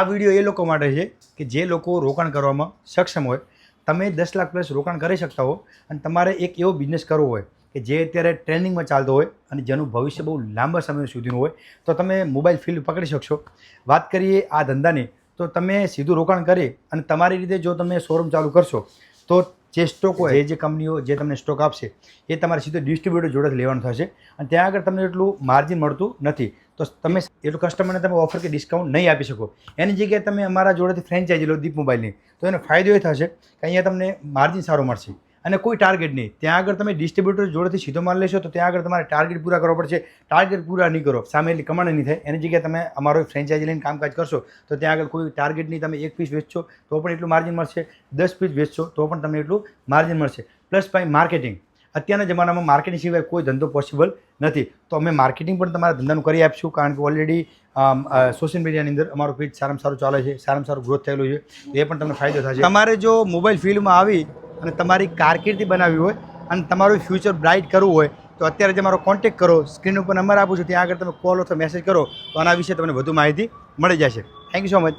આ વિડીયો એ લોકો માટે છે કે જે લોકો રોકાણ કરવામાં સક્ષમ હોય. તમે 10 લાખ પ્લસ રોકાણ કરી શકતા હો અને તમારે એક એવો બિઝનેસ કરવો હોય કે જે અત્યારે ટ્રેન્ડિંગમાં ચાલતો હોય અને જેનું ભવિષ્ય બહુ લાંબા સમય સુધીનું હોય તો તમે મોબાઈલ ફિલ્ડ પકડી શકશો. વાત કરીએ આ ધંધાની તો તમે સીધું રોકાણ કરી અને તમારી રીતે જો તમે શોરૂમ ચાલુ કરશો તો જે સ્ટોક હોય જે કંપનીઓ જે તમને સ્ટોક આપશે એ તમારે સીધો ડિસ્ટ્રીબ્યુટર જોડેથી લેવાનું થશે અને ત્યાં આગળ તમને એટલું માર્જિન મળતું નથી. તો તમે એટલું કસ્ટમરને તમે ઓફર કે ડિસ્કાઉન્ટ નહીં આપી શકો. એની જગ્યાએ તમે અમારા જોડેથી ફ્રેન્ચાઇઝી લો દીપ મોબાઈલની તો એનો ફાયદો એ થશે કે અહીંયા તમને માર્જિન સારો મળશે અને કોઈ ટાર્ગેટ નહીં. ત્યાં આગળ તમે ડિસ્ટ્રીબ્યુટર જોડેથી સીધો માલ લેશો તો ત્યાં આગળ તમારે ટાર્ગેટ પૂરા કરવા પડશે. ટાર્ગેટ પૂરા નહીં કરો સામે એટલી કમાણી નહીં થાય. એની જગ્યાએ તમે અમારો ફ્રેન્ચાઇઝી લઈને કામકાજ કરશો તો ત્યાં આગળ કોઈ ટાર્ગેટ નહીં. તમે 1 પીસ વેચશો તો પણ એટલું માર્જિન મળશે, 10 પીસ વેચશો તો પણ તમને એટલું માર્જિન મળશે. Plus buy marketing. અત્યારના જમાનામાં માર્કેટિંગ સિવાય કોઈ ધંધો પોસિબલ નથી. તો અમે માર્કેટિંગ પણ તમારા ધંધાનું કરી આપીશું કારણ કે ઓલરેડી સોશિયલ મીડિયાની અંદર અમારું પેજ સારામાં સારું ચાલે છે, સારામાં સારું ગ્રોથ થયેલું છે. એ પણ તમને ફાયદો થશે. તમારે જો મોબાઈલ ફિલ્ડમાં આવી અને તમારી કારકિર્દી બનાવવી હોય અને તમારું ફ્યુચર બ્રાઇટ કરવું હોય તો અત્યારે જ અમારો કોન્ટેક્ટ કરો. સ્ક્રીન ઉપર નંબર આપું છું, ત્યાં આગળ તમે કોલ અથવા મેસેજ કરો તો આના વિશે તમને વધુ માહિતી મળી જશે. Thank you so much.